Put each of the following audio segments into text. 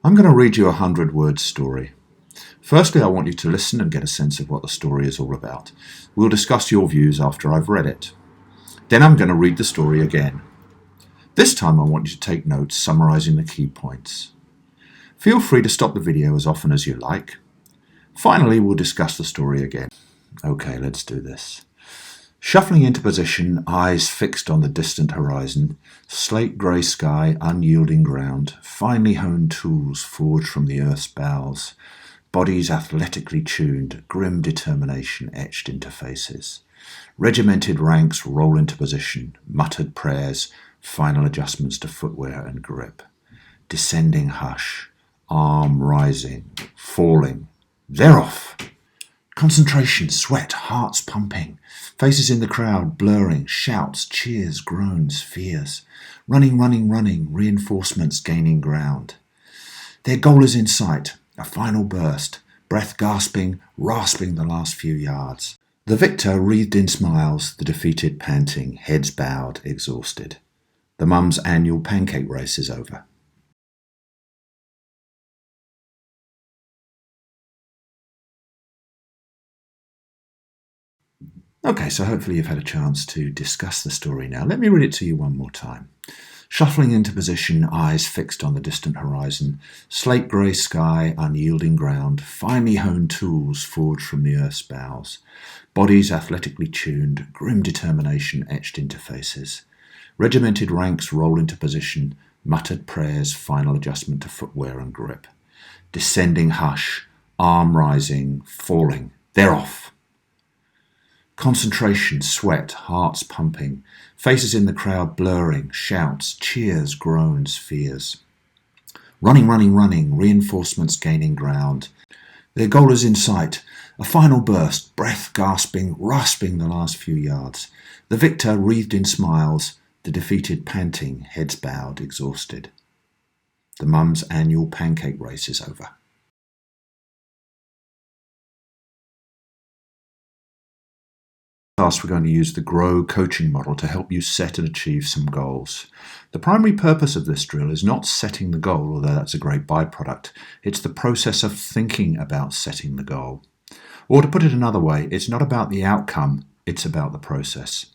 I'm going to read you a 100-word story. Firstly, I want you to listen and get a sense of what the story is all about. We'll discuss your views after I've read it. Then I'm going to read the story again. This time I want you to take notes summarising the key points. Feel free to stop the video as often as you like. Finally, we'll discuss the story again. Okay, let's do this. Shuffling into position, eyes fixed on the distant horizon, slate grey sky, unyielding ground, finely honed tools forged from the earth's bowels, bodies athletically tuned, grim determination etched into faces. Regimented ranks roll into position, muttered prayers, final adjustments to footwear and grip. Descending hush, arm rising, falling. They're off! Concentration, sweat, hearts pumping, faces in the crowd blurring, shouts, cheers, groans, fears. Running, reinforcements gaining ground. Their goal is in sight, a final burst, breath gasping, rasping the last few yards. The victor wreathed in smiles, the defeated panting, heads bowed, exhausted. The mum's annual pancake race is over. Okay, so hopefully you've had a chance to discuss the story now. Let me read it to you one more time. Shuffling into position, eyes fixed on the distant horizon, slate grey sky, unyielding ground, finely honed tools forged from the earth's bowels, bodies athletically tuned, grim determination etched into faces. Regimented ranks roll into position, muttered prayers, final adjustment to footwear and grip. Descending hush, arm rising, falling. They're off! Concentration, sweat, hearts pumping, faces in the crowd blurring, shouts, cheers, groans, fears. Running, reinforcements gaining ground. Their goal is in sight, a final burst, breath gasping, rasping the last few yards. The victor wreathed in smiles, the defeated panting, heads bowed, exhausted. The mum's annual pancake race is over. We're going to use the GROW coaching model to help you set and achieve some goals. The primary purpose of this drill is not setting the goal, although that's a great byproduct. It's the process of thinking about setting the goal. Or to put it another way, it's not about the outcome, it's about the process.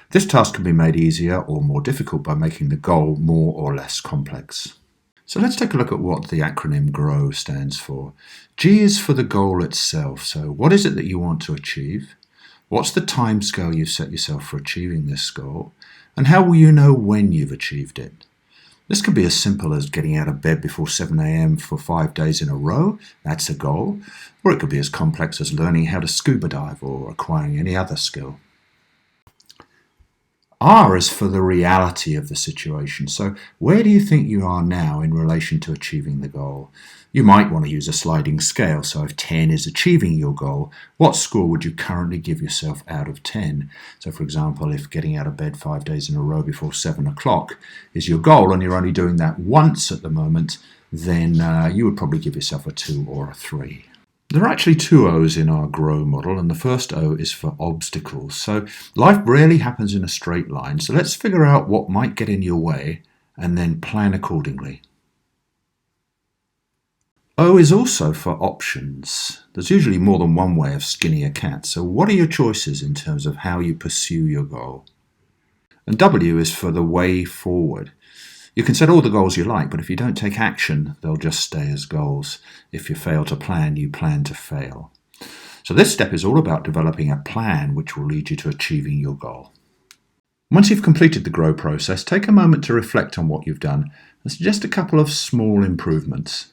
This task can be made easier or more difficult by making the goal more or less complex. So let's take a look at what the acronym GROW stands for. G is for the goal itself. So what is it that you want to achieve? What's the timescale you've set yourself for achieving this goal? And how will you know when you've achieved it? This could be as simple as getting out of bed before 7 a.m. for 5 days in a row. That's a goal. Or it could be as complex as learning how to scuba dive or acquiring any other skill. R is for the reality of the situation. So where do you think you are now in relation to achieving the goal? You might want to use a sliding scale. So if 10 is achieving your goal, what score would you currently give yourself out of 10? So for example, if getting out of bed 5 days in a row before 7 o'clock is your goal and you're only doing that once at the moment, then you would probably give yourself a 2 or a 3. There are actually 2 O's in our GROW model, and the first O is for obstacles. So life rarely happens in a straight line, so let's figure out what might get in your way and then plan accordingly. O is also for options. There's usually more than one way of skinning a cat, so what are your choices in terms of how you pursue your goal? And W is for the way forward. You can set all the goals you like, but if you don't take action, they'll just stay as goals. If you fail to plan, you plan to fail. So this step is all about developing a plan which will lead you to achieving your goal. Once you've completed the GROW process, take a moment to reflect on what you've done and suggest a couple of small improvements.